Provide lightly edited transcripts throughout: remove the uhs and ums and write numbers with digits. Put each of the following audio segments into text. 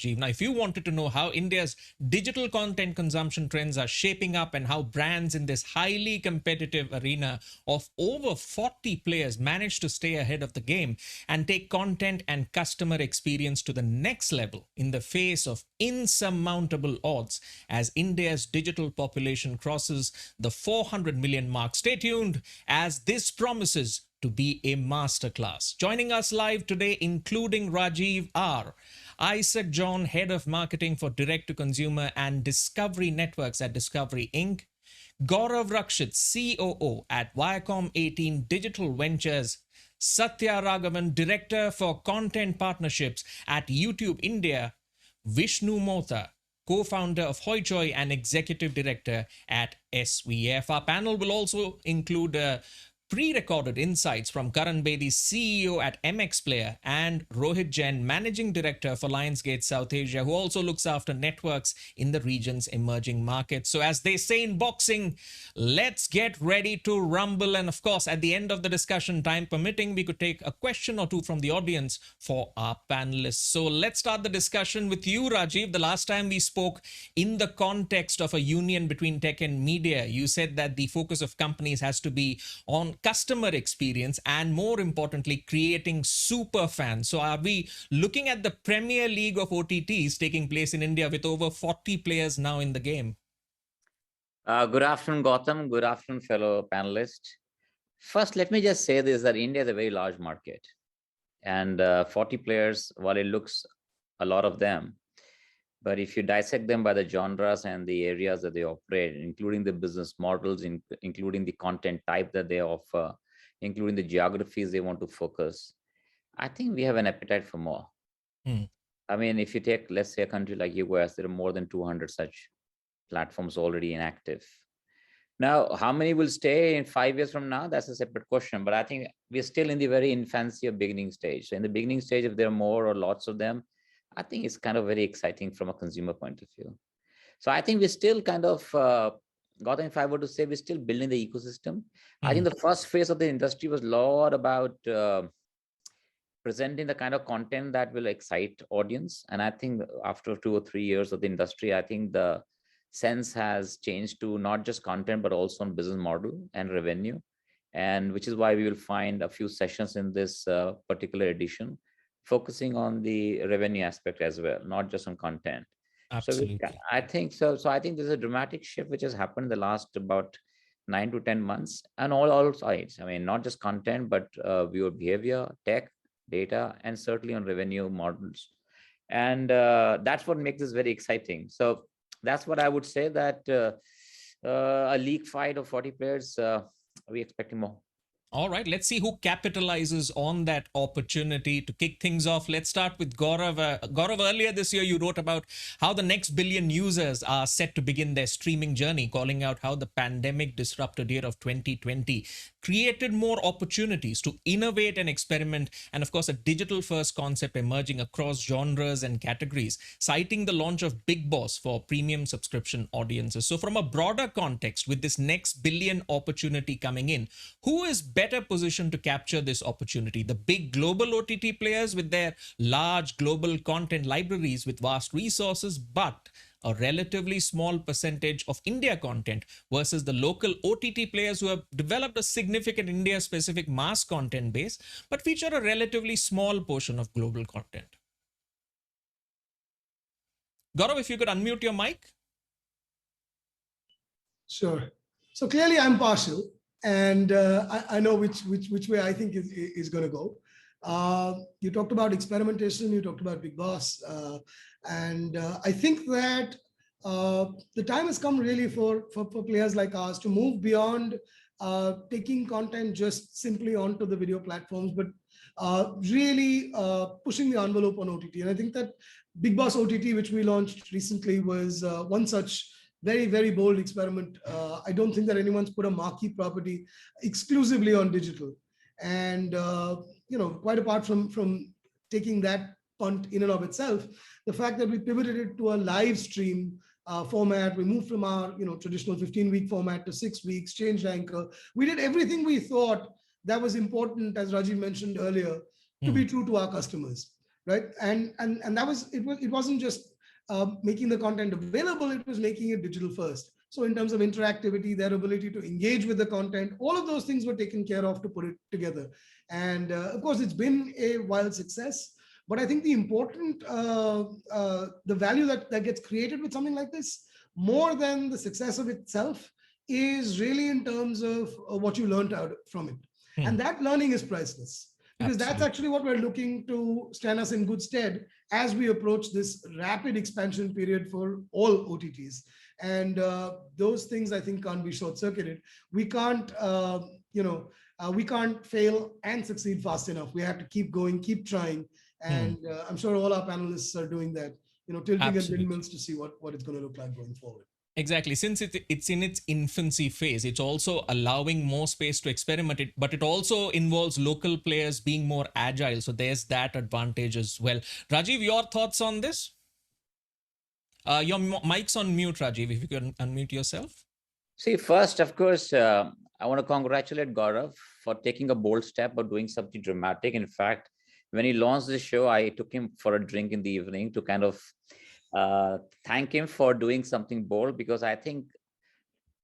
Rajiv. Now, if you wanted to know how India's digital content consumption trends are shaping up and how brands in this highly competitive arena of over 40 players manage to stay ahead of the game and take content and customer experience to the next level in the face of insurmountable odds as India's digital population crosses the 400 million mark, stay tuned as this promises to be a masterclass. Joining us live today, including Rajiv R., ISSAC John, Head of Marketing for Direct to Consumer and Discovery Networks at Discovery Inc., GOURAV RAKSHIT, COO at Viacom 18 Digital Ventures, SATYA RAGHAVAN, Director for Content Partnerships at YouTube India, VISHNU MOHTA, co-founder of HOICHOI and Executive Director at SVF. Our panel will also include pre-recorded insights from Karan, CEO at MX Player, and Rohit Jain, Managing Director for LIONSGATE South Asia, who also looks after networks in the region's emerging markets. So as they say in boxing, let's get ready to rumble. And of course, at the end of the discussion, time permitting, we could take a question or two from the audience for our panelists. So let's start the discussion with you, Rajiv. The last time we spoke in the context of a union between tech and media, you said that the focus of companies has to be on customer experience and, more importantly, creating super fans. So are we looking at the Premier League of OTTs taking place in India with over 40 players now in the game? Good afternoon, Gautam. Good afternoon, fellow panelists. First, let me just say this, that India is a very large market. And 40 players, while it looks a lot of them, but if you dissect them by the genres and the areas that they operate, including the business models, including the content type that they offer, including the geographies they want to focus, I think we have an appetite for more. I mean, if you take, let's say, a country like US, there are more than 200 such platforms already inactive. Now, how many will stay in 5 years from now? That's a separate question. But I think we're still in the very infancy of beginning stage. So in the beginning stage, if there are more or lots of them, I think it's kind of very exciting from a consumer point of view. So I think we're still kind of, Gautam, if I were to say, we're still building the ecosystem. I think the first phase of the industry was a lot about presenting the kind of content that will excite audience. And I think after 2 or 3 years of the industry, I think the sense has changed to not just content, but also on business model and revenue. And which is why we will find a few sessions in this particular edition focusing on the revenue aspect as well, not just on content. Absolutely. So I think so. So I think there's a dramatic shift which has happened in the last about 9 to 10 months, and all sides. I mean, not just content, but viewer behavior, tech, data, and certainly on revenue models. And that's what makes this very exciting. So that's what I would say, that a league fight of 40 players, we're expecting more. All right, let's see who capitalizes on that opportunity. To kick things off, let's start with Gaurav. Gaurav, earlier this year, you wrote about how the next billion users are set to begin their streaming journey, calling out how the pandemic disrupted year of 2020 created more opportunities to innovate and experiment, and of course, a digital-first concept emerging across genres and categories, citing the launch of Big Boss for premium subscription audiences. So from a broader context, with this next billion opportunity coming in, who is better positioned to capture this opportunity? The big global OTT players with their large global content libraries with vast resources, but a relatively small percentage of India content, versus the local OTT players who have developed a significant India-specific mass content base, but feature a relatively small portion of global content. Gaurav, if you could unmute your mic. Sure. So clearly I'm partial, and I know which way I think is going to go. You talked about experimentation, you talked about Big Boss, and I think that the time has come really for players like us to move beyond taking content just simply onto the video platforms, but really pushing the envelope on OTT. And I think that Big Boss OTT, which we launched recently, was one such very, very bold experiment. I don't think that anyone's put a marquee property exclusively on digital. And you know, quite apart from taking that punt in and of itself, the fact that we pivoted it to a live stream format, we moved from our traditional 15-week format to 6 weeks, changed anchor. We did everything we thought that was important, as Rajiv mentioned earlier, to be true to our customers. right? And that was it wasn't just making the content available, it was making it digital first. So in terms of interactivity, their ability to engage with the content, all of those things were taken care of to put it together. And of course, it's been a wild success. But I think the important, the value that gets created with something like this, more than the success of itself, is really in terms of what you learned out from it. And that learning is priceless. Because that's actually what we're looking to stand us in good stead as we approach this rapid expansion period for all OTTs. And those things, I think, can't be short-circuited. We can't, we can't fail and succeed fast enough. We have to keep going, keep trying. And I'm sure all our panelists are doing that, tilting at windmills to see what it's going to look like going forward. Exactly. Since it's in its infancy phase, it's also allowing more space to experiment it, but it also involves local players being more agile. So there's that advantage as well. Rajiv, your thoughts on this? Your mic's on mute, Rajiv, if you can unmute yourself. See, first, of course, I want to congratulate Gaurav for taking a bold step of doing something dramatic. In fact, when he launched the show, I took him for a drink in the evening to kind of thank him for doing something bold, because I think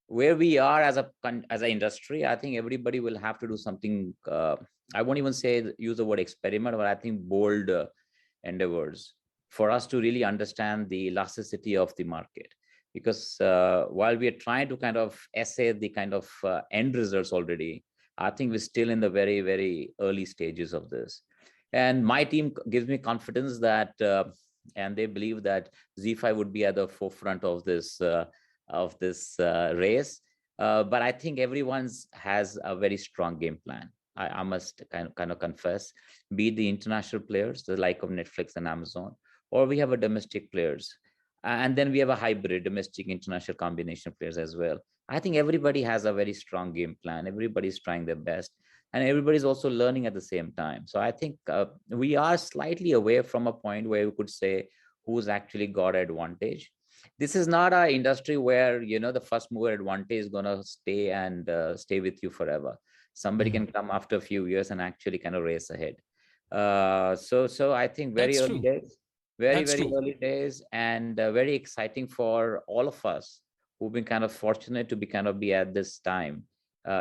where we are as an industry, I think everybody will have to do something. I won't even use the word experiment, but I think bold endeavors for us to really understand the elasticity of the market. Because while we are trying to kind of assay the kind of end results already, I think we're still in the very, very early stages of this. And my team gives me confidence that, and they believe that ZEE5 would be at the forefront of this race. But I think everyone's has a very strong game plan. I must kind of confess, be it the international players, the like of Netflix and Amazon, or we have a domestic players. And then we have a hybrid domestic international combination of players as well. I think everybody has a very strong game plan. Everybody's trying their best, and everybody's also learning at the same time. So I think we are slightly away from a point where we could say who's actually got advantage. This is not an industry where, the first mover advantage is going to stay stay with you forever. Somebody can come after a few years and actually kind of race ahead. So I think very early days. Very early days, and very exciting for all of us who've been kind of fortunate to be at this time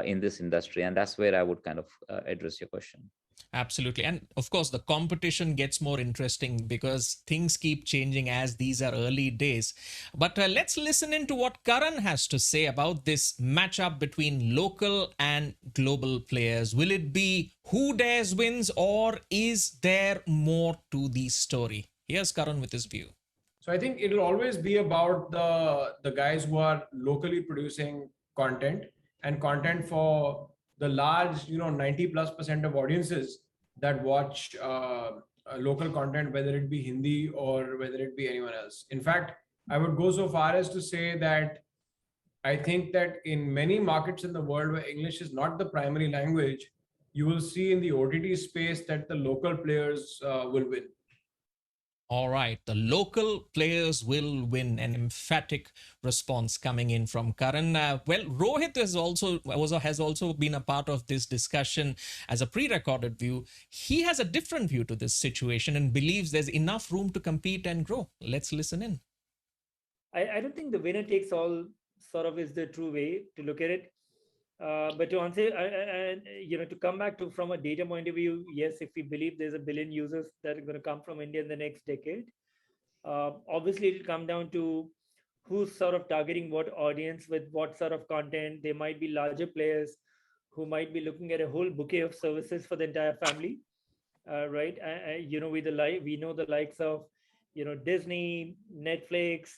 in this industry. And that's where I would kind of address your question. Absolutely. And of course, the competition gets more interesting because things keep changing as these are early days. But let's listen into what Karan has to say about this matchup between local and global players. Will it be who dares wins, or is there more to the story? Here's Karan with his view. So I think it'll always be about the guys who are locally producing content, and content for the large, 90+% of audiences that watch local content, whether it be Hindi or whether it be anyone else. In fact, I would go so far as to say that I think that in many markets in the world where English is not the primary language, you will see in the OTT space that the local players will win. All right, the local players will win. An emphatic response coming in from Karan. Well, Rohit has also been a part of this discussion as a pre-recorded view. He has a different view to this situation and believes there's enough room to compete and grow. Let's listen in. I don't think the winner takes all sort of is the true way to look at it. But to answer, to come back to from a data point of view, yes, if we believe there's 1 billion users that are going to come from India in the next decade, obviously it'll come down to who's sort of targeting what audience with what sort of content. There might be larger players who might be looking at a whole bouquet of services for the entire family, right? We know the likes of, Disney, Netflix,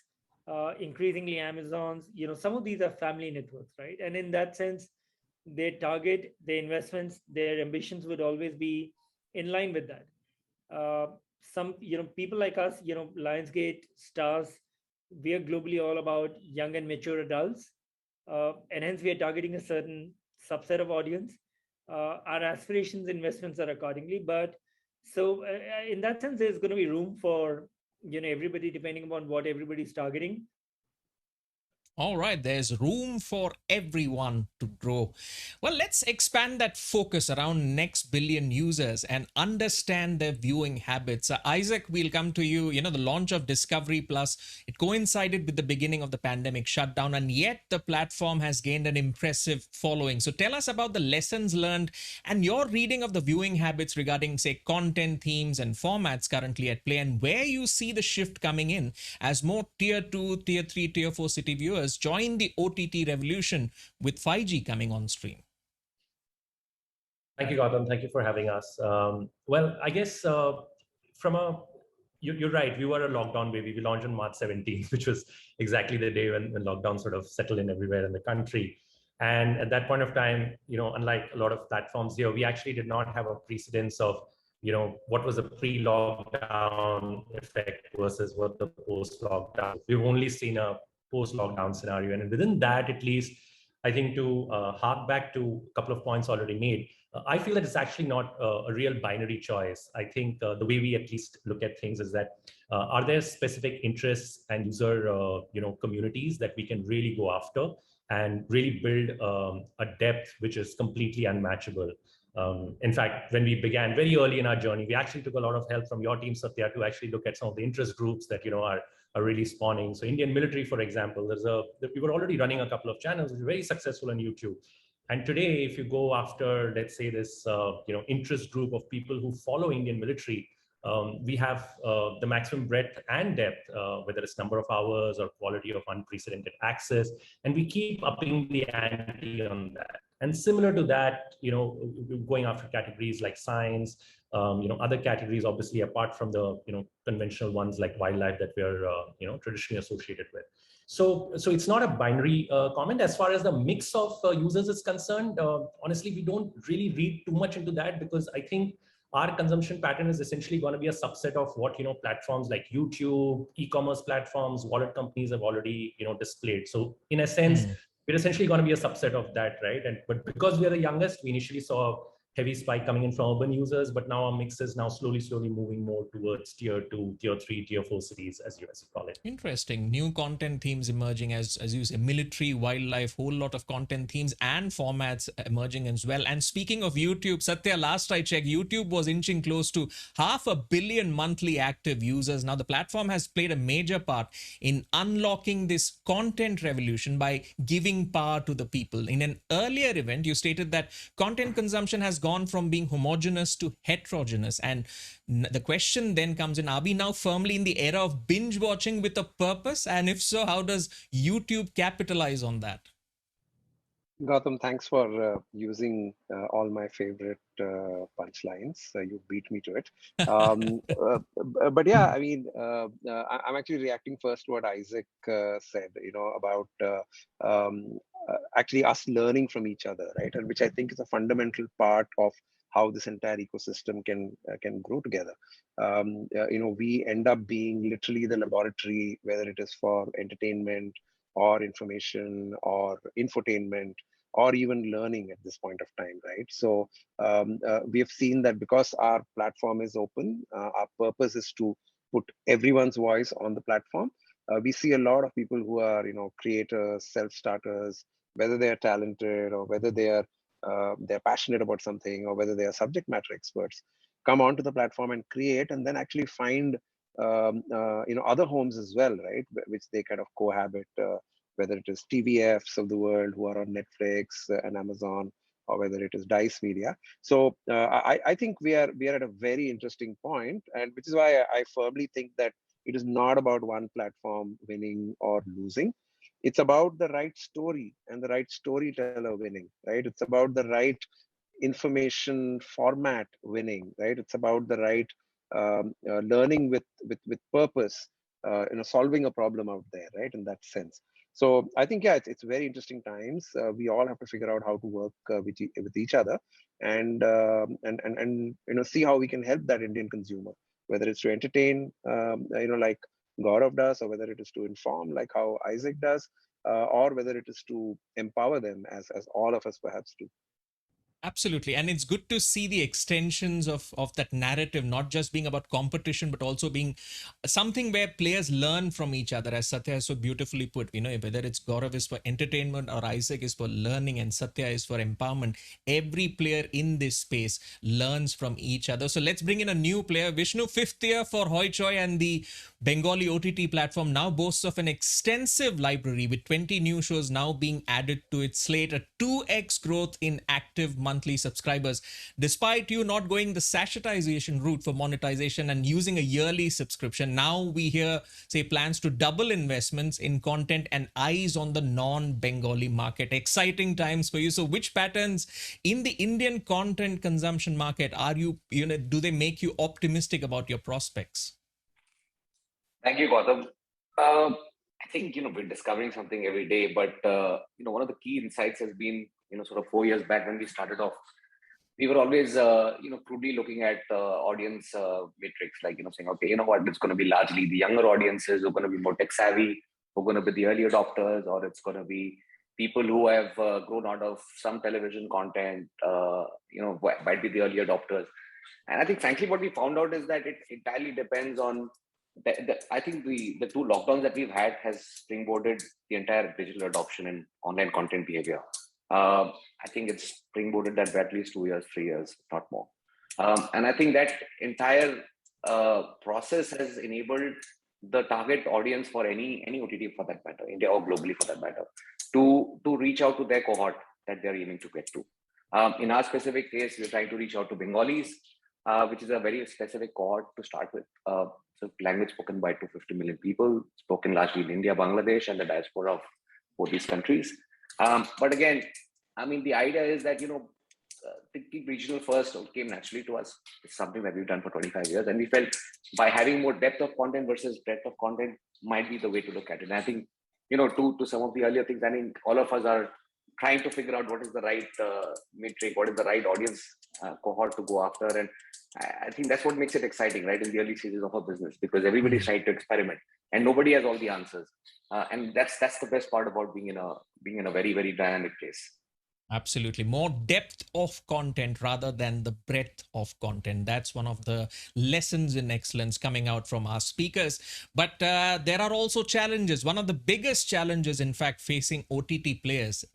increasingly Amazon's, some of these are family networks, right? And in that sense, their target, their investments, their ambitions would always be in line with that. Some, people like us, Lionsgate, Stars, we are globally all about young and mature adults. And hence we are targeting a certain subset of audience. Our aspirations, investments are accordingly. But so in that sense, there's going to be room for, everybody, depending upon what everybody's targeting. All right, there's room for everyone to grow. Well, let's expand that focus around next billion users and understand their viewing habits. Isaac, we'll come to you. You know, the launch of Discovery Plus, it coincided with the beginning of the pandemic shutdown, and yet the platform has gained an impressive following. So tell us about the lessons learned and your reading of the viewing habits regarding, say, content themes and formats currently at play, and where you see the shift coming in as more tier 2, tier 3, tier 4 city viewers join the OTT revolution with 5G coming on stream. Thank you, Gautam. Thank you for having us. Well, I guess you're right. We were a lockdown baby. We launched on March 17th, which was exactly the day when lockdown sort of settled in everywhere in the country. And at that point of time, unlike a lot of platforms here, we actually did not have a precedence of, what was a pre-lockdown effect versus what the post-lockdown. We've only seen a post-lockdown scenario. And within that, at least, I think to hark back to a couple of points already made, I feel that it's actually not a real binary choice. I think the way we at least look at things is that are there specific interests and user communities that we can really go after and really build a depth which is completely unmatchable. In fact, when we began very early in our journey, we actually took a lot of help from your team, Satya, to actually look at some of the interest groups that are really spawning. So Indian military, for example, we were already running a couple of channels which were very successful on YouTube. And today, if you go after, let's say, this interest group of people who follow Indian military, we have the maximum breadth and depth, whether it's number of hours or quality of unprecedented access, and we keep upping the ante on that. And similar to that, going after categories like science, other categories, obviously, apart from the conventional ones like wildlife that we're traditionally associated with. So it's not a binary comment. As far as the mix of users is concerned, honestly, we don't really read too much into that, because I think our consumption pattern is essentially going to be a subset of what platforms like YouTube, e-commerce platforms, wallet companies have already displayed. So in a sense, we're essentially going to be a subset of that, right? But because we are the youngest, we initially saw heavy spike coming in from urban users, but now our mix is now slowly moving more towards tier 2, tier 3, tier 4 cities, as you call it. Interesting. New content themes emerging, as you say, military, wildlife, whole lot of content themes and formats emerging as well. And speaking of YouTube, Satya, last I checked, YouTube was inching close to 500 million monthly active users. Now, the platform has played a major part in unlocking this content revolution by giving power to the people. In an earlier event, you stated that content consumption has gone from being homogeneous to heterogeneous. And the question then comes in, are we now firmly in the era of binge watching with a purpose? And if so, how does YouTube capitalize on that? Gautam, thanks for using all my favorite punchlines. You beat me to it. But yeah, I mean, I'm actually reacting first to what Isaac said, about actually us learning from each other, right? And which I think is a fundamental part of how this entire ecosystem can grow together. We end up being literally the laboratory, whether it is for entertainment or information or infotainment or even learning at this point of time, right? So we have seen that because our platform is open, our purpose is to put everyone's voice on the platform. We see a lot of people who are, creators, self-starters, whether they are talented or whether they're passionate about something or whether they are subject matter experts, come onto the platform and create, and then actually find other homes as well, right? Which they kind of cohabit, whether it is TVFs of the world who are on Netflix and Amazon, or whether it is Dice Media. So I think we are at a very interesting point, and which is why I firmly think that it is not about one platform winning or losing. It's about the right story and the right storyteller winning, right? It's about the right information format winning, right? It's about the right learning with purpose, solving a problem out there, right? In that sense. So I think, yeah, it's very interesting times. We all have to figure out how to work with each other, and see how we can help that Indian consumer, whether it's to entertain, like GOURAV does, or whether it is to inform, like how Isaac does, or whether it is to empower them, as all of us perhaps do. Absolutely. And it's good to see the extensions of that narrative, not just being about competition, but also being something where players learn from each other, as Satya has so beautifully put, whether it's Gaurav is for entertainment or Isaac is for learning and Satya is for empowerment. Every player in this space learns from each other. So let's bring in a new player. Vishnu, fifth year for HOICHOI, and the Bengali OTT platform now boasts of an extensive library with 20 new shows now being added to its slate, a 2x growth in active monthly subscribers. Despite you not going the sachetization route for monetization and using a yearly subscription, now we hear, say, plans to double investments in content and eyes on the non-Bengali market. Exciting times for you. So which patterns in the Indian content consumption market are you, do they make you optimistic about your prospects? Thank you, Gautam. I think, we're discovering something every day, but, one of the key insights has been, sort of 4 years back when we started off, we were always, crudely looking at audience metrics, like, saying, okay, it's going to be largely the younger audiences who are going to be more tech savvy, who are going to be the early adopters, or it's going to be people who have grown out of some television content, might be the early adopters. And I think, frankly, what we found out is that it entirely depends on I think the 2 lockdowns that we've had has springboarded the entire digital adoption and online content behavior. I think it's springboarded that by at least 2 years, 3 years, if not more. And I think that entire process has enabled the target audience for any OTT for that matter, India or globally for that matter, to reach out to their cohort that they're aiming to get to. In our specific case, we're trying to reach out to Bengalis, which is a very specific cohort to start with. So language spoken by 250 million people, spoken largely in India, Bangladesh, and the diaspora of both these countries. But again, I mean, the idea is that, thinking regional first came naturally to us. It's something that we've done for 25 years. And we felt by having more depth of content versus breadth of content might be the way to look at it. And I think, to some of the earlier things, I think all of us are trying to figure out what is the right metric, what is the right audience cohort to go after. And I think that's what makes it exciting, right, in the early stages of a business, because everybody's trying to experiment and nobody has all the answers. And that's the best part about being in a very, very dynamic place. Absolutely. More depth of content rather than the breadth of content. That's one of the lessons in excellence coming out from our speakers. But there are also challenges. One of the biggest challenges, in fact, facing OTT players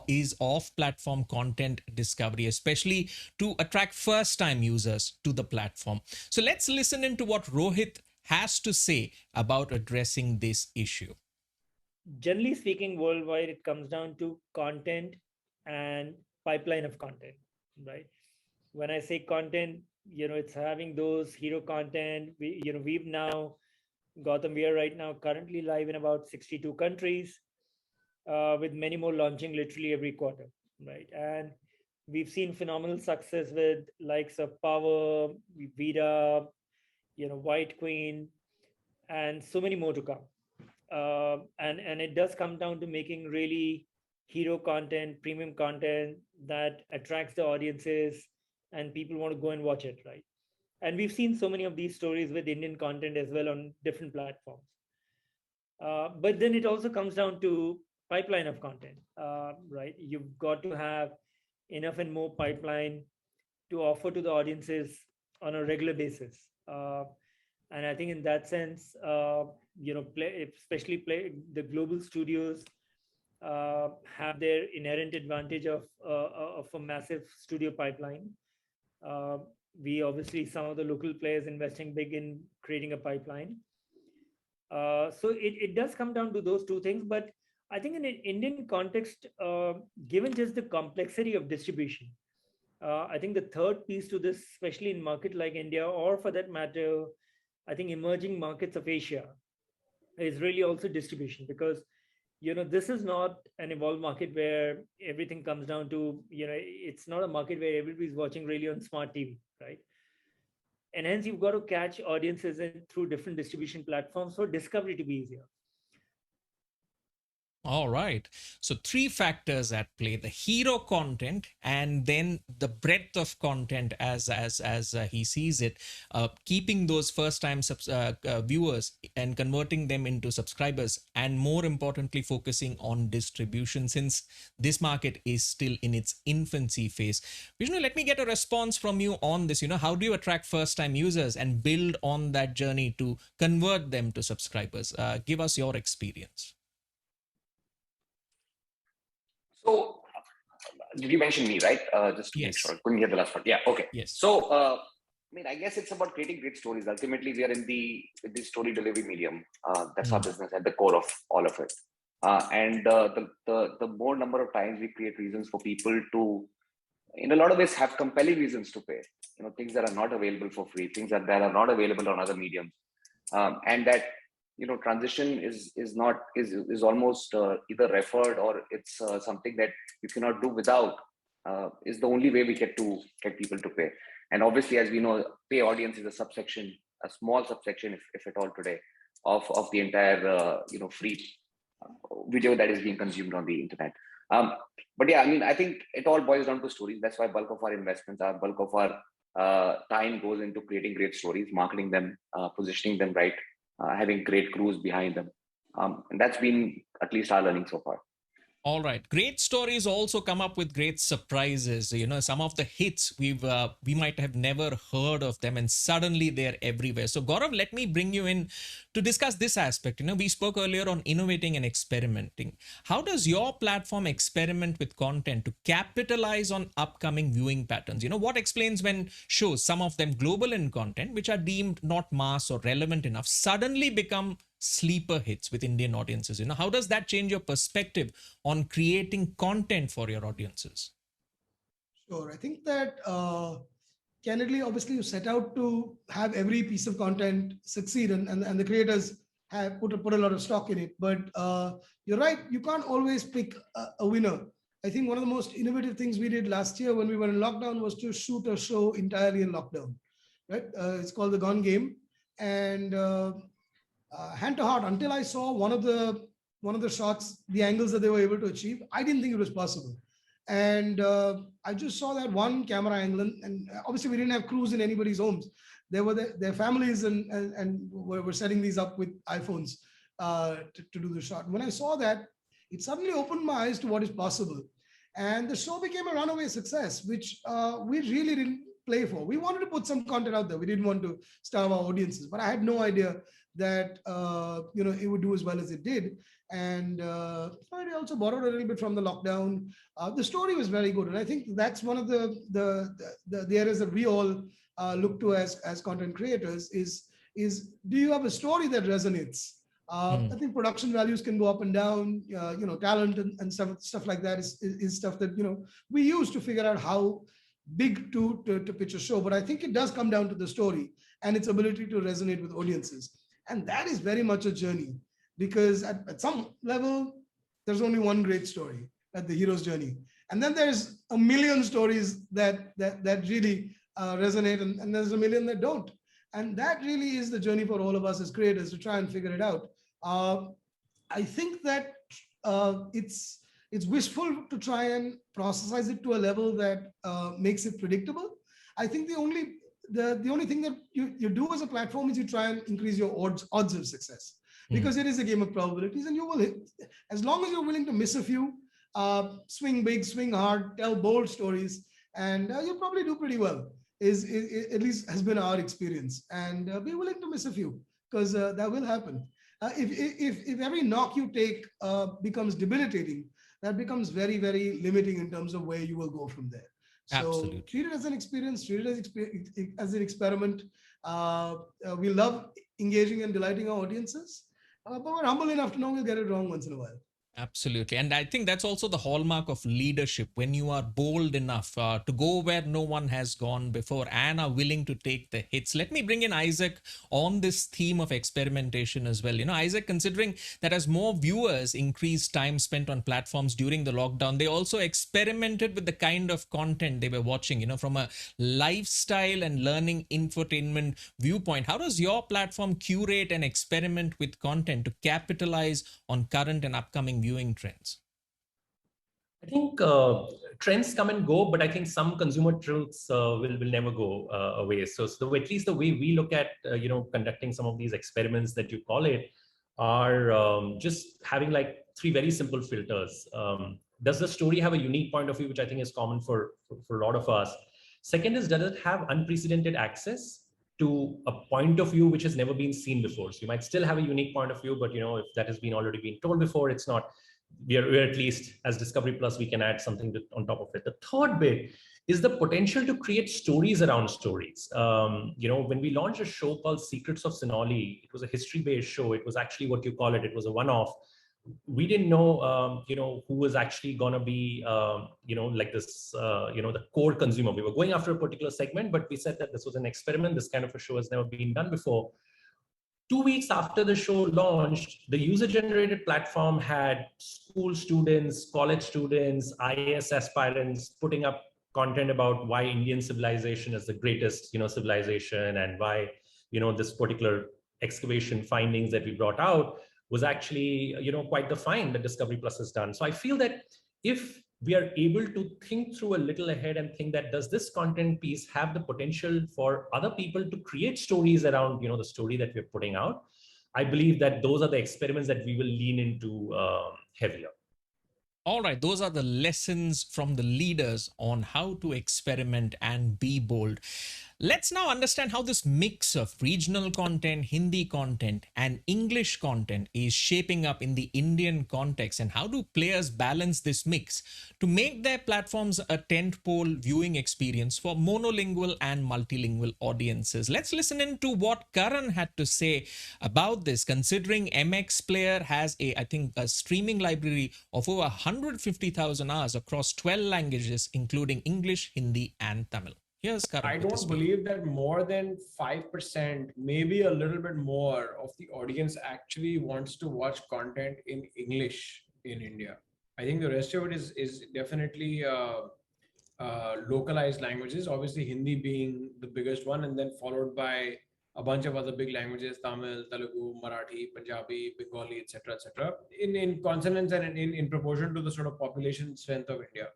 is off-platform content discovery, especially to attract first-time users to the platform. So let's listen into what Rohit has to say about addressing this issue. Generally speaking, worldwide, it comes down to content and pipeline of content, right? When I say content, it's having those hero content. We've now, Gautam, we are right now currently live in about 62 countries, with many more launching literally every quarter, right? And we've seen phenomenal success with likes of Power, Vida, White Queen, and so many more to come. And it does come down to making really hero content, premium content that attracts the audiences and people want to go and watch it, right? And we've seen so many of these stories with Indian content as well on different platforms. But then it also comes down to pipeline of content, right? You've got to have enough and more pipeline to offer to the audiences on a regular basis. And I think in that sense, especially the global studios have their inherent advantage of a massive studio pipeline. We obviously, some of the local players investing big in creating a pipeline. So it does come down to those two things. But I think in an Indian context, given just the complexity of distribution, I think the third piece to this, especially in market like India, or for that matter, I think emerging markets of Asia, is really also distribution, because this is not an evolved market where everything comes down to, it's not a market where everybody's watching really on smart TV, right? And hence you've got to catch audiences through different distribution platforms for discovery to be easier. All right. So three factors at play: the hero content, and then the breadth of content as he sees it, keeping those first time viewers and converting them into subscribers, and more importantly, focusing on distribution, since this market is still in its infancy phase. Vishnu, let me get a response from you on this. How do you attract first time users and build on that journey to convert them to subscribers? Give us your experience. So, did you mention me, right? Just to make Yes. sure. Couldn't hear the last part. Yeah, okay. Yes. So, I mean, I guess it's about creating great stories. Ultimately, we are in the story delivery medium. That's our business at the core of all of it. And the more number of times we create reasons for people to, in a lot of ways, have compelling reasons to pay. Things that are not available for free, things that are not available on other mediums, and that transition is almost either referred, or it's something that you cannot do without, is the only way we get people to pay. And obviously, as we know, pay audience is a subsection, a small subsection, if at all today, of the entire free video that is being consumed on the internet. But yeah, I mean, I think it all boils down to stories. That's why bulk of our investments, bulk of our time goes into creating great stories, marketing them, positioning them right, having great crews behind them. And that's been at least our learning so far. All right. Great stories also come up with great surprises. Some of the hits we might have never heard of them, and suddenly they're everywhere. So Gaurav, let me bring you in to discuss this aspect. We spoke earlier on innovating and experimenting. How does your platform experiment with content to capitalize on upcoming viewing patterns? What explains when shows, some of them global in content, which are deemed not mass or relevant enough, suddenly become sleeper hits with Indian audiences? How does that change your perspective on creating content for your audiences? Sure. I think that candidly, obviously, you set out to have every piece of content succeed, and the creators have put a lot of stock in it. But you're right, you can't always pick a winner. I think one of the most innovative things we did last year when we were in lockdown was to shoot a show entirely in lockdown. Right? It's called The Gone Game, and hand to heart, until I saw one of the shots, the angles that they were able to achieve, I didn't think it was possible. And I just saw that one camera angle, and obviously we didn't have crews in anybody's homes. There were their families and were setting these up with iPhones to do the shot. When I saw that, it suddenly opened my eyes to what is possible. And the show became a runaway success, which we really didn't play for. We wanted to put some content out there. We didn't want to starve our audiences, but I had no idea that it would do as well as it did. And I also borrowed a little bit from the lockdown. The story was very good, and I think that's one of the areas that we all look to as content creators is do you have a story that resonates? I think production values can go up and down. Talent and stuff like that is stuff that we use to figure out how big to pitch a show. But I think it does come down to the story and its ability to resonate with audiences. And that is very much a journey, because at some level, there's only one great story, at the hero's journey. And then there's a million stories that really resonate, and there's a million that don't. And that really is the journey for all of us as creators, to try and figure it out. I think that it's wishful to try and processize it to a level that makes it predictable. I think the only thing that you do as a platform is you try and increase your odds of success, because it is a game of probabilities, and you will hit, as long as you're willing to miss a few, swing big, swing hard, tell bold stories, and you'll probably do pretty well. Is at least has been our experience, and be willing to miss a few, because that will happen. If every knock you take becomes debilitating, that becomes very, very limiting in terms of where you will go from there. So Absolutely. treat it as an experience, treat it as an experiment. We love engaging and delighting our audiences, but we're humble enough to know we'll get it wrong once in a while. Absolutely. And I think that's also the hallmark of leadership, when you are bold enough to go where no one has gone before and are willing to take the hits. Let me bring in Isaac on this theme of experimentation as well. Isaac, considering that as more viewers increased time spent on platforms during the lockdown, they also experimented with the kind of content they were watching, from a lifestyle and learning infotainment viewpoint. How does your platform curate and experiment with content to capitalize on current and upcoming changing viewing trends? I think trends come and go, but I think some consumer truths will never go away. So at least the way we look at conducting some of these experiments that you call it are just having like three very simple filters. Does the story have a unique point of view, which I think is common for a lot of us? Second is, does it have unprecedented access to a point of view which has never been seen before? So you might still have a unique point of view, but if that has been already been told before, it's not. We're at least as Discovery Plus, we can add something on top of it. The third bit is the potential to create stories around stories. When we launched a show called Secrets of Sinoli, it was a history-based show. It was actually what you call it. It was a one-off. We didn't know, who was actually going to be, like this, the core consumer. We were going after a particular segment, but we said that this was an experiment. This kind of a show has never been done before. 2 weeks after the show launched, the user-generated platform had school students, college students, IAS aspirants putting up content about why Indian civilization is the greatest, civilization, and why, this particular excavation findings that we brought out was actually, quite the find that Discovery Plus has done. So I feel that if we are able to think through a little ahead and think that, does this content piece have the potential for other people to create stories around, the story that we're putting out? I believe that those are the experiments that we will lean into heavier. All right, those are the lessons from the leaders on how to experiment and be bold. Let's now understand how this mix of regional content, Hindi content, and English content is shaping up in the Indian context, and how do players balance this mix to make their platforms a tentpole viewing experience for monolingual and multilingual audiences. Let's listen in to what Karan had to say about this, considering MX Player has a streaming library of over 150,000 hours across 12 languages, including English, Hindi, and Tamil. Here's Karan. I don't believe that more than 5%, maybe a little bit more, of the audience actually wants to watch content in English in India. I think the rest of it is definitely localized languages, obviously Hindi being the biggest one, and then followed by a bunch of other big languages, Tamil, Telugu, Marathi, Punjabi, Bengali, etc., in consonance and in proportion to the sort of population strength of India.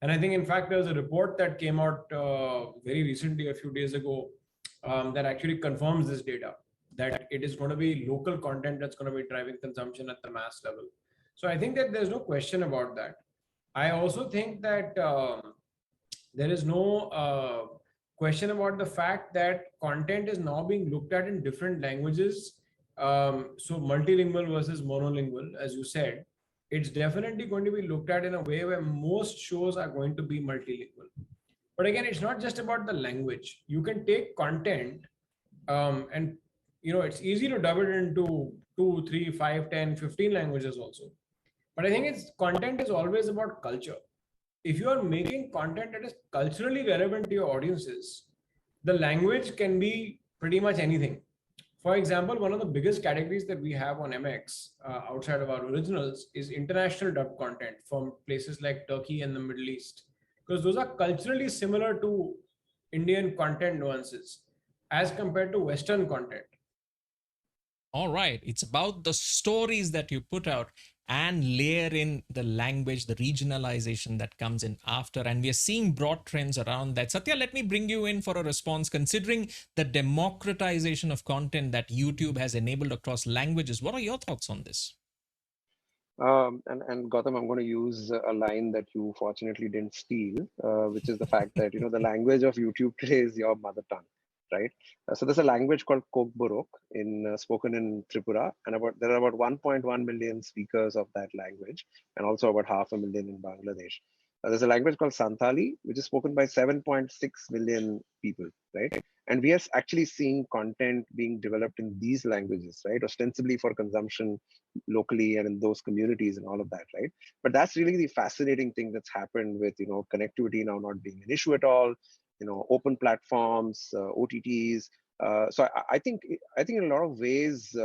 And I think, in fact, there's a report that came out very recently, a few days ago, that actually confirms this data, that it is going to be local content that's going to be driving consumption at the mass level. So I think that there's no question about that. I also think that there is no question about the fact that content is now being looked at in different languages. So multilingual versus monolingual, as you said. It's definitely going to be looked at in a way where most shows are going to be multilingual. But again, it's not just about the language. You can take content and, it's easy to dub it into 2, 3, 5, 10, 15 languages also. But I think content is always about culture. If you are making content that is culturally relevant to your audiences, the language can be pretty much anything. For example, one of the biggest categories that we have on MX outside of our originals is international dub content from places like Turkey and the Middle East, because those are culturally similar to Indian content nuances as compared to Western content. All right, it's about the stories that you put out and layer in the language, the regionalization that comes in after. And we are seeing broad trends around that. Satya, let me bring you in for a response. Considering the democratization of content that YouTube has enabled across languages, what are your thoughts on this? And Gautam, I'm going to use a line that you fortunately didn't steal, which is the fact that, the language of YouTube today is your mother tongue. Right. So there's a language called Kokborok spoken in Tripura, and there are about 1.1 million speakers of that language, and also about 500,000 in Bangladesh. There's a language called Santali, which is spoken by 7.6 million people, right? And we are actually seeing content being developed in these languages, right? Ostensibly for consumption locally and in those communities and all of that, right? But that's really the fascinating thing that's happened with, connectivity now not being an issue at all. Open platforms, OTTs. So I think in a lot of ways,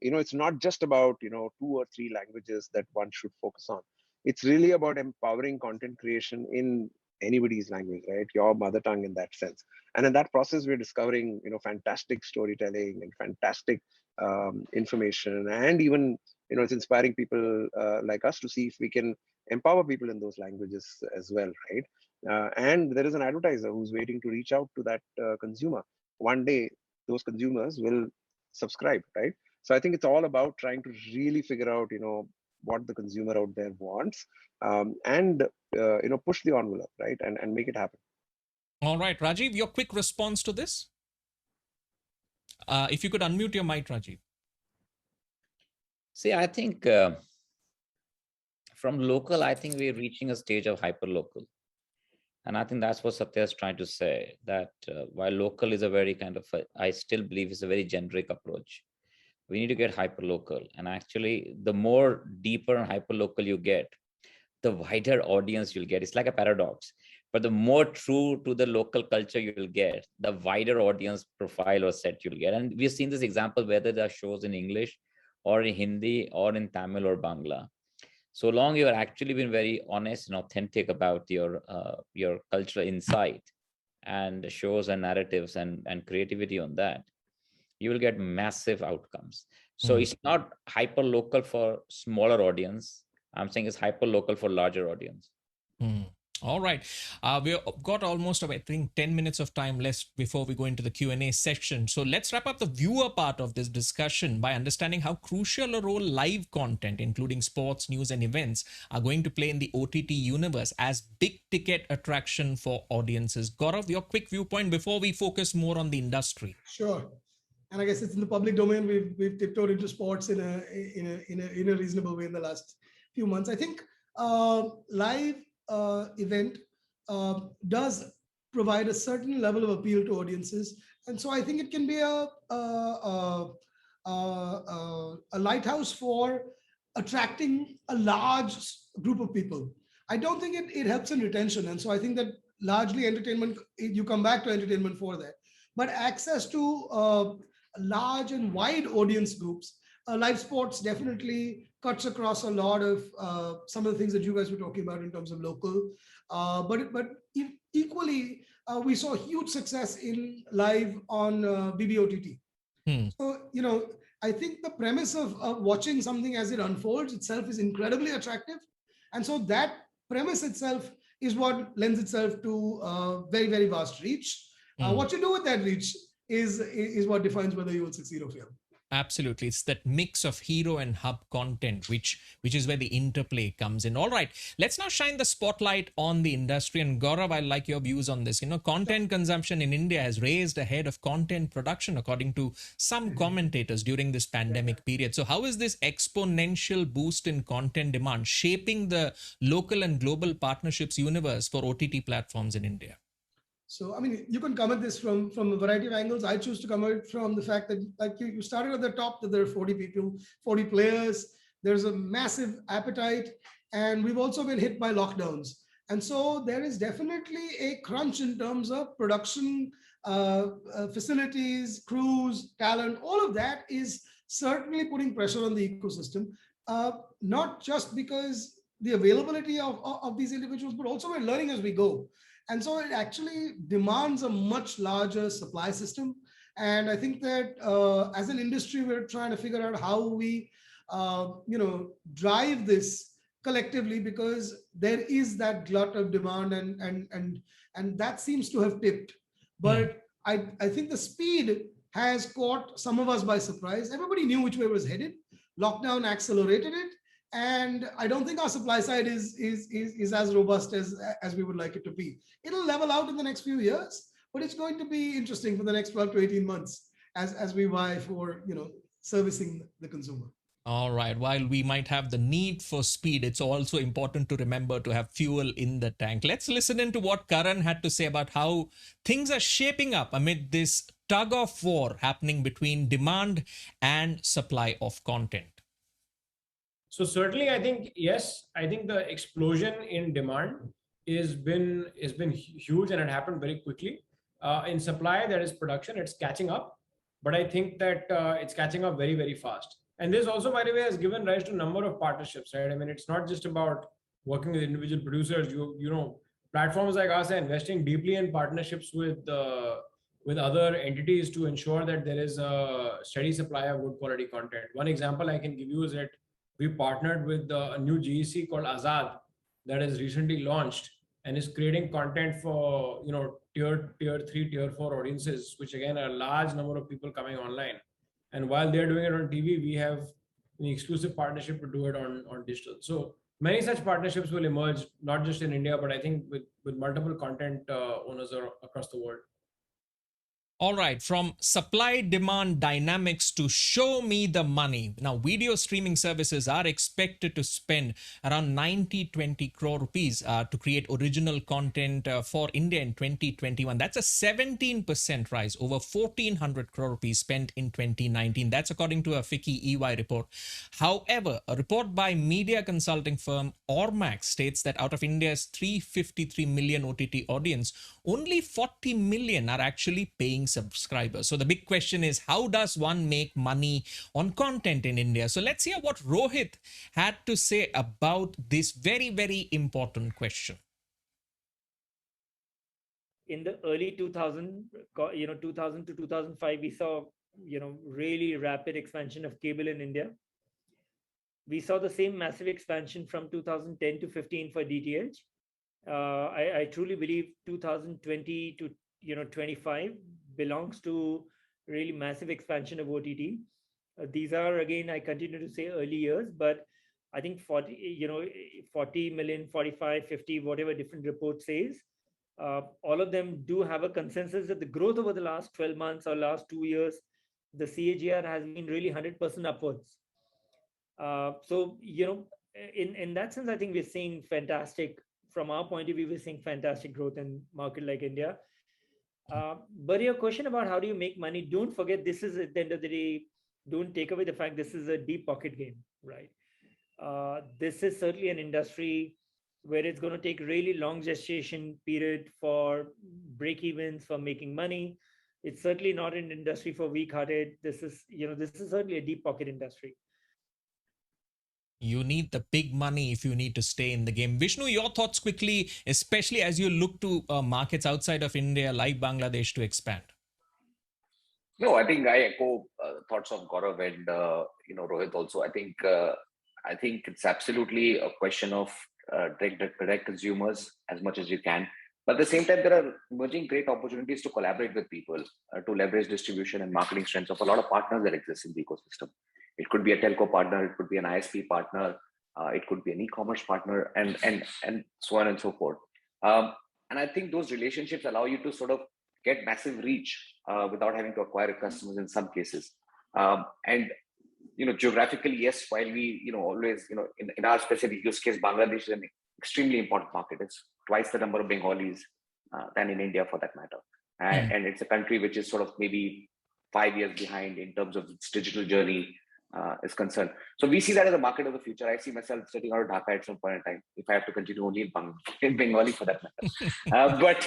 it's not just about 2 or 3 languages that one should focus on. It's really about empowering content creation in anybody's language, right? Your mother tongue in that sense. And in that process, we're discovering fantastic storytelling and fantastic information, and even it's inspiring people like us to see if we can empower people in those languages as well, right? And there is an advertiser who's waiting to reach out to that consumer. One day, those consumers will subscribe, right? So I think it's all about trying to really figure out, what the consumer out there wants, and push the envelope, right, and make it happen. All right, Rajiv, your quick response to this. If you could unmute your mic, Rajiv. See, I think from local, I think we're reaching a stage of hyper local. And I think that's what Satya is trying to say, that while local is a very kind of, I still believe it's a very generic approach. We need to get hyper local. And actually, the more deeper and hyper local you get, the wider audience you'll get. It's like a paradox. But the more true to the local culture you'll get, the wider audience profile or set you'll get. And we've seen this example, whether there are shows in English or in Hindi or in Tamil or Bangla. So long you've actually been very honest and authentic about your cultural insight and shows and narratives and creativity on that, you will get massive outcomes. So it's not hyper local for smaller audience. I'm saying it's hyper local for larger audience. All right. We've got almost, I think, 10 minutes of time left before we go into the Q&A section. So let's wrap up the viewer part of this discussion by understanding how crucial a role live content, including sports, news, and events, are going to play in the OTT universe as big ticket attraction for audiences. Gaurav, your quick viewpoint before we focus more on the industry. Sure. And I guess it's in the public domain. We've tiptoed into sports in a reasonable way in the last few months. I think live event does provide a certain level of appeal to audiences, and so I think it can be a lighthouse for attracting a large group of people. I don't think it helps in retention, and so I think that largely entertainment, you come back to entertainment for that. But access to large and wide audience groups, live sports definitely cuts across a lot of some of the things that you guys were talking about in terms of local. But equally, we saw huge success in live on BBOTT. So, I think the premise of watching something as it unfolds itself is incredibly attractive. And so that premise itself is what lends itself to very, very vast reach. What you do with that reach is what defines whether you will succeed or fail. Absolutely. It's that mix of hero and hub content, which is where the interplay comes in. All right, let's now shine the spotlight on the industry. And Gaurav, I'd like your views on this. Content consumption in India has raised ahead of content production, according to some commentators during this pandemic period. So how is this exponential boost in content demand shaping the local and global partnerships universe for OTT platforms in India? So, I mean, you can come at this from a variety of angles. I choose to come at it from the fact that, like you started at the top, that there are 40 people, 40 players. There's a massive appetite, and we've also been hit by lockdowns. And so there is definitely a crunch in terms of production, facilities, crews, talent. All of that is certainly putting pressure on the ecosystem, not just because the availability of these individuals, but also we're learning as we go. And so it actually demands a much larger supply system. And I think that as an industry, we're trying to figure out how we, drive this collectively, because there is that glut of demand, and that seems to have tipped. But I think the speed has caught some of us by surprise. Everybody knew which way it was headed. Lockdown accelerated it. And I don't think our supply side is as robust as we would like it to be. It'll level out in the next few years, but it's going to be interesting for the next 12 to 18 months as we vie for servicing the consumer. All right. While we might have the need for speed, it's also important to remember to have fuel in the tank. Let's listen into what Karan had to say about how things are shaping up amid this tug of war happening between demand and supply of content. So certainly, I think, yes, I think the explosion in demand has been huge, and it happened very quickly. In supply, there is production, it's catching up, but I think that it's catching up very, very fast. And this also, by the way, has given rise to a number of partnerships, right? I mean, it's not just about working with individual producers. Platforms like us are investing deeply in partnerships with other entities to ensure that there is a steady supply of good quality content. One example I can give you is that we partnered with a new GEC called Azad that has recently launched and is creating content for tier 3, tier 4 audiences, which again are a large number of people coming online. And while they're doing it on TV, we have an exclusive partnership to do it on digital. So many such partnerships will emerge, not just in India, but I think with multiple content owners across the world. All right, from supply demand dynamics to show me the money. Now, video streaming services are expected to spend around 90-20 crore rupees to create original content for India in 2021. That's a 17% rise, over 1,400 crore rupees spent in 2019. That's according to a FICCI EY report. However, a report by media consulting firm Ormax states that out of India's 353 million OTT audience, only 40 million are actually paying subscribers. So the big question is, how does one make money on content in India? So let's hear what Rohit had to say about this very, very important question. In the early 2000 to 2005, we saw, really rapid expansion of cable in India. We saw the same massive expansion from 2010 to 15 for DTH. I truly believe 2020 to 25 belongs to really massive expansion of OTT. These are, again, I continue to say early years, but I think 40 million, 45, 50, whatever different report says, all of them do have a consensus that the growth over the last 12 months or last 2 years, the CAGR has been really 100% upwards. So, in that sense, I think we're seeing fantastic, from our point of view, we're seeing fantastic growth in market like India. But your question about how do you make money, don't forget, this is, at the end of the day, don't take away the fact this is a deep pocket game, right? This is certainly an industry where it's going to take really long gestation period for break evens, for making money. It's certainly not an industry for weak-hearted. This is certainly a deep pocket industry. You need the big money if you need to stay in the game. Vishnu, your thoughts quickly, especially as you look to markets outside of India like Bangladesh to expand. No, I think I echo thoughts of Gaurav and Rohit also. I think it's absolutely a question of direct consumers as much as you can. But at the same time, there are emerging great opportunities to collaborate with people, to leverage distribution and marketing strengths of a lot of partners that exist in the ecosystem. It could be a telco partner, it could be an ISP partner, it could be an e-commerce partner, and so on and so forth. And I think those relationships allow you to sort of get massive reach without having to acquire customers in some cases. And geographically, yes, while we always in our specific use case, Bangladesh is an extremely important market. It's twice the number of Bengalis than in India, for that matter. And it's a country which is sort of maybe 5 years behind in terms of its digital journey is concerned. So we see that as a market of the future. I see myself sitting out of Dhaka at some point in time, if I have to continue only in Bengali for that matter. But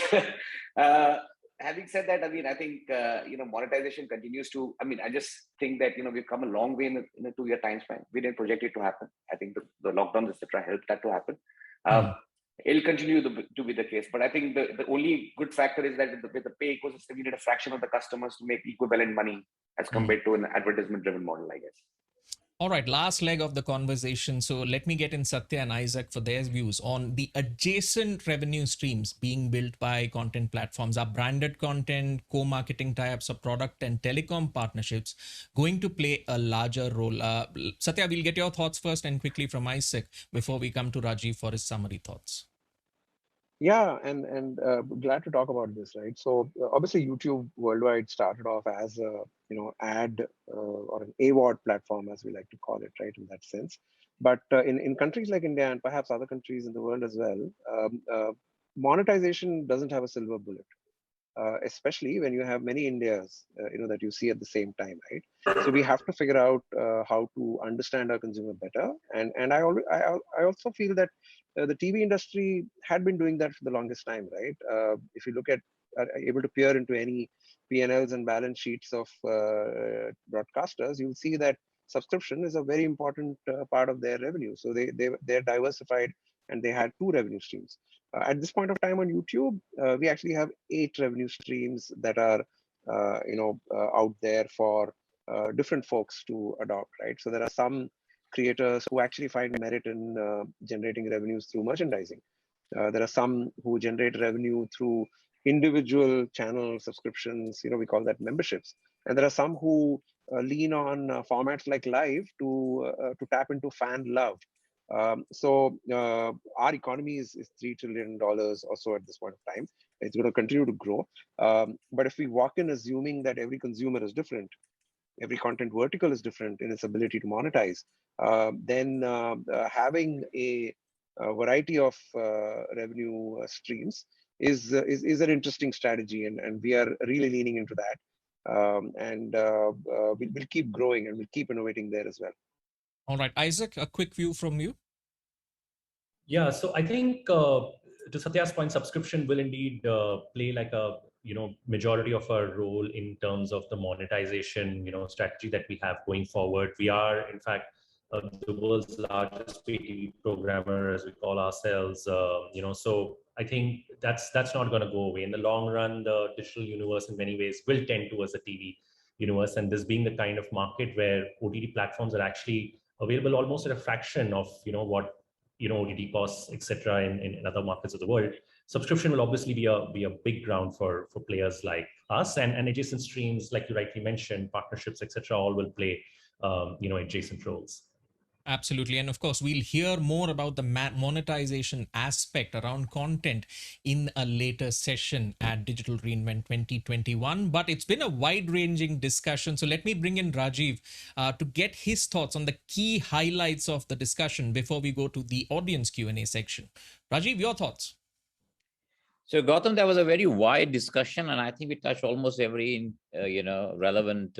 having said that, I mean, I think monetization continues to. I mean, I just think that we've come a long way in a 2-year time span. We didn't project it to happen. I think the lockdowns, etc., helped that to happen. It'll continue to be the case. But I think the only good factor is that with the pay ecosystem, you need a fraction of the customers to make equivalent money as compared to an advertisement-driven model, I guess. All right, last leg of the conversation. So let me get in Satya and Isaac for their views on the adjacent revenue streams being built by content platforms. Are branded content, co-marketing tie-ups, or product and telecom partnerships going to play a larger role? Satya, we'll get your thoughts first and quickly from Isaac before we come to Rajiv for his summary thoughts. Yeah, and glad to talk about this, right? So obviously YouTube worldwide started off as a ad or an AVOD platform, as we like to call it, right? In that sense, but in countries like India and perhaps other countries in the world as well, monetization doesn't have a silver bullet, especially when you have many Indias, that you see at the same time, right? So we have to figure out how to understand our consumer better, and I also feel that the TV industry had been doing that for the longest time, right? If you look at, able to peer into any P&Ls and balance sheets of broadcasters, you'll see that subscription is a very important part of their revenue. So they're diversified and they had 2 revenue streams. At this point of time on YouTube, we actually have 8 revenue streams that are, out there for different folks to adopt, right? So there are some creators who actually find merit in generating revenues through merchandising. There are some who generate revenue through individual channel subscriptions, we call that memberships. And there are some who lean on formats like live to tap into fan love. So our economy is $3 trillion or so at this point of time. It's going to continue to grow. But if we walk in assuming that every consumer is different, every content vertical is different in its ability to monetize, then having a variety of revenue streams is an interesting strategy, and we are really leaning into that. We'll keep growing and we'll keep innovating there as well. All right, Isaac, a quick view from you. Yeah, so I think to Satya's point, subscription will indeed play like a majority of our role in terms of the monetization strategy that we have going forward. We are in fact the world's largest pay TV programmer, as we call ourselves. So I think that's not going to go away in the long run. The digital universe in many ways will tend towards the TV universe, and this being the kind of market where OTT platforms are actually available almost at a fraction of what OTT costs, etc. in other markets of the world. Subscription will obviously be a big ground for players like us, and adjacent streams, like you rightly mentioned, partnerships, etc. all will play adjacent roles. Absolutely. And of course, we'll hear more about the monetization aspect around content in a later session at Digital Reinvent 2021. But it's been a wide-ranging discussion. So let me bring in Rajiv to get his thoughts on the key highlights of the discussion before we go to the audience Q&A section. Rajiv, your thoughts? So Gautam, that was a very wide discussion, and I think we touched almost every relevant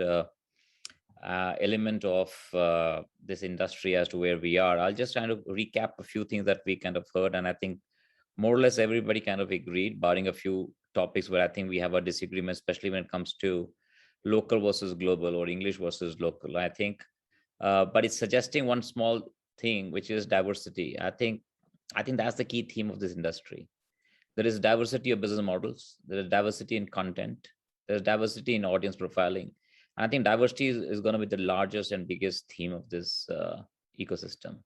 element of this industry as to where we are. I'll just kind of recap a few things that we kind of heard, and I think more or less everybody kind of agreed, barring a few topics where I think we have a disagreement, especially when it comes to local versus global or English versus local. I think, but it's suggesting one small thing, which is diversity. I think that's the key theme of this industry. There is diversity of business models. There is diversity in content. There's diversity in audience profiling. I think diversity is going to be the largest and biggest theme of this ecosystem.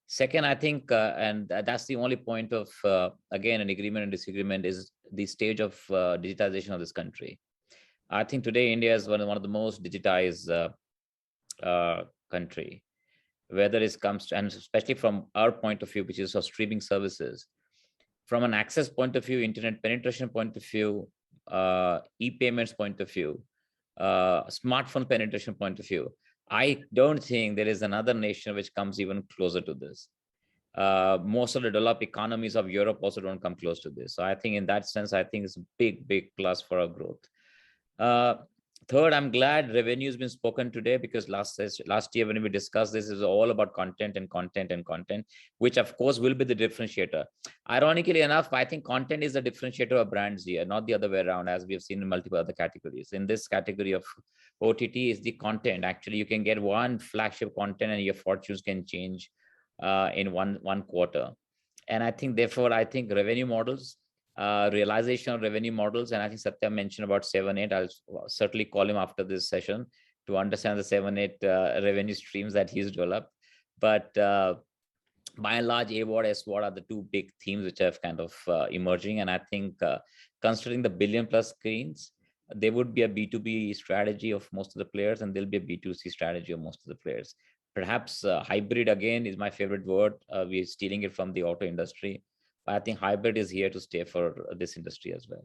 Second, I think, and that's the only point of, again, an agreement and disagreement, is the stage of digitization of this country. I think today India is one of the most digitized country, whether it comes to, and especially from our point of view, which is of streaming services, from an access point of view, internet penetration point of view, e-payments point of view, smartphone penetration point of view, I don't think there is another nation which comes even closer to this. Most of the developed economies of Europe also don't come close to this. So I think in that sense, I think it's a big plus for our growth. Third, I'm glad revenue has been spoken today, because last year when we discussed this, is all about content, which of course will be the differentiator. Ironically enough, I think content is the differentiator of brands here, not the other way around, as we have seen in multiple other categories. In this category of OTT is the content. Actually, you can get one flagship content and your fortunes can change in one quarter. And I think, therefore, I think revenue models, realization of revenue models, and I think Satya mentioned about 7-8. I'll certainly call him after this session to understand the 7-8 revenue streams that he's developed. But by and large, AWOD, SWOD are the two big themes which have kind of emerging. And I think considering the billion-plus screens, there would be a B2B strategy of most of the players, and there'll be a B2C strategy of most of the players. Perhaps hybrid, again, is my favorite word. We're stealing it from the auto industry. I think hybrid is here to stay for this industry as well.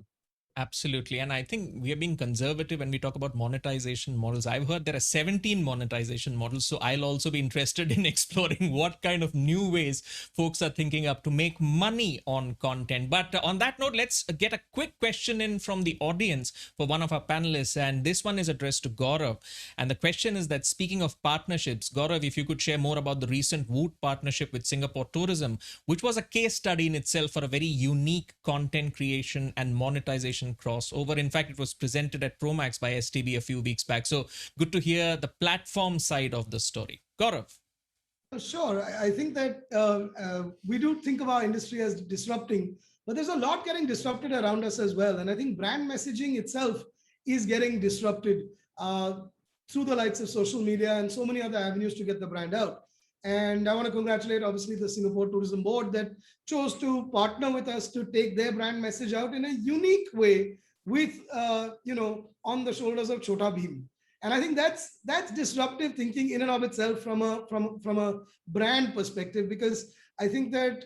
Absolutely. And I think we are being conservative when we talk about monetization models. I've heard there are 17 monetization models. So I'll also be interested in exploring what kind of new ways folks are thinking up to make money on content. But on that note, let's get a quick question in from the audience for one of our panelists. And this one is addressed to Gaurav. And the question is that, speaking of partnerships, Gaurav, if you could share more about the recent Woot partnership with Singapore Tourism, which was a case study in itself for a very unique content creation and monetization crossover. In fact, it was presented at Promax by STB a few weeks back. So good to hear the platform side of the story. Gaurav. Sure. I think that we do think of our industry as disrupting, but there's a lot getting disrupted around us as well. And I think brand messaging itself is getting disrupted through the likes of social media and so many other avenues to get the brand out. And I want to congratulate, obviously, the Singapore Tourism Board that chose to partner with us to take their brand message out in a unique way with, on the shoulders of Chota Bheem. And I think that's disruptive thinking in and of itself from a brand perspective, because I think that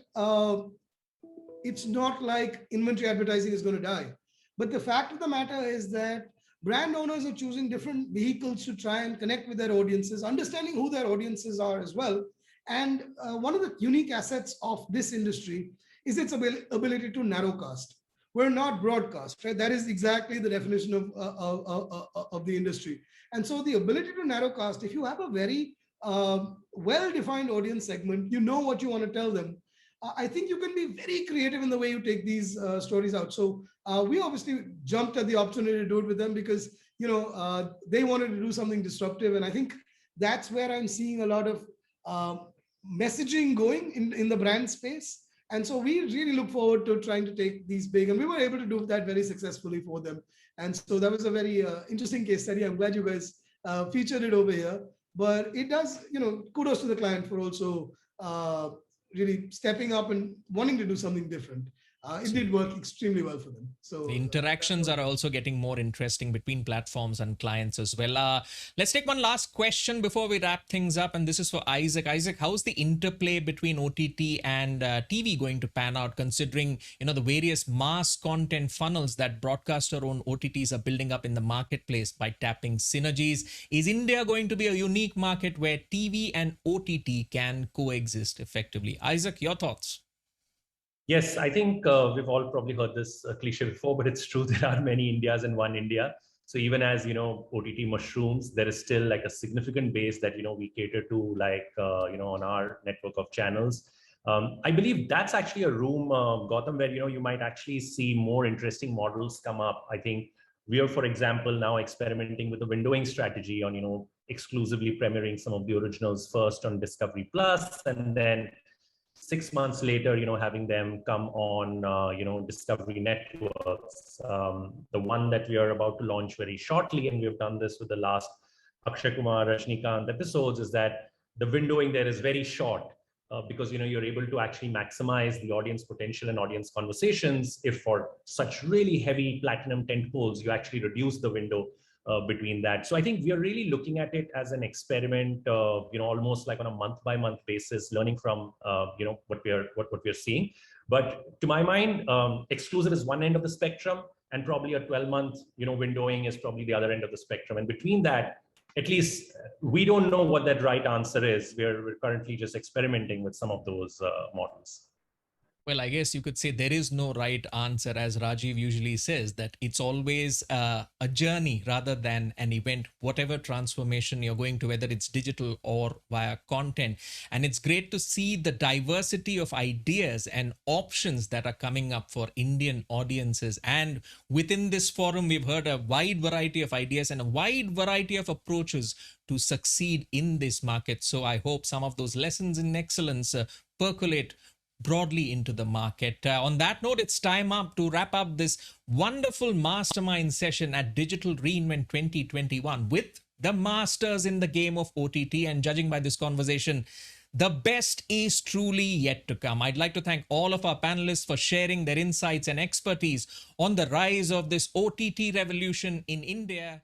it's not like inventory advertising is going to die. But the fact of the matter is that brand owners are choosing different vehicles to try and connect with their audiences, understanding who their audiences are as well. And one of the unique assets of this industry is its ability to narrowcast. We're not broadcast, right? That is exactly the definition of the industry. And so the ability to narrowcast, if you have a very well-defined audience segment, you know what you want to tell them. I think you can be very creative in the way you take these stories out. So we obviously jumped at the opportunity to do it with them because, they wanted to do something disruptive. And I think that's where I'm seeing a lot of messaging going in the brand space. And so we really look forward to trying to take these big, and we were able to do that very successfully for them. And so that was a very interesting case study. I'm glad you guys featured it over here. But it does, kudos to the client for also really stepping up and wanting to do something different. It did work extremely well for them. So the interactions are also getting more interesting between platforms and clients as well. Let's take one last question before we wrap things up. And this is for Isaac. Isaac, how's the interplay between OTT and TV going to pan out, considering, the various mass content funnels that broadcaster-owned OTTs are building up in the marketplace by tapping synergies? Is India going to be a unique market where TV and OTT can coexist effectively? Isaac, your thoughts? Yes, I think we've all probably heard this cliche before, but it's true. There are many Indias in one India. So even as, OTT mushrooms, there is still like a significant base that, we cater to, like, on our network of channels. I believe that's actually a room, Gautam, where, you might actually see more interesting models come up. I think we are, for example, now experimenting with the windowing strategy on, exclusively premiering some of the originals first on Discovery Plus, and then 6 months later, having them come on, Discovery networks. The one that we are about to launch very shortly, and we've done this with the last Akshay Kumar, Rajnikant episodes, is that the windowing there is very short because, you're able to actually maximize the audience potential and audience conversations. If for such really heavy platinum tentpoles, you actually reduce the window between that. So I think we are really looking at it as an experiment, almost like on a month-by-month basis, learning from, what we're seeing. But to my mind, exclusive is one end of the spectrum, and probably a 12-month, windowing is probably the other end of the spectrum. And between that, at least we don't know what that right answer is. We're currently just experimenting with some of those models. Well, I guess you could say there is no right answer, as Rajiv usually says, that it's always a journey rather than an event, whatever transformation you're going to, whether it's digital or via content. And it's great to see the diversity of ideas and options that are coming up for Indian audiences. And within this forum, we've heard a wide variety of ideas and a wide variety of approaches to succeed in this market. So I hope some of those lessons in excellence percolate broadly into the market. On that note, it's time up to wrap up this wonderful mastermind session at Digital Reinvent 2021 with the masters in the game of OTT. And judging by this conversation, the best is truly yet to come. I'd like to thank all of our panelists for sharing their insights and expertise on the rise of this OTT revolution in India.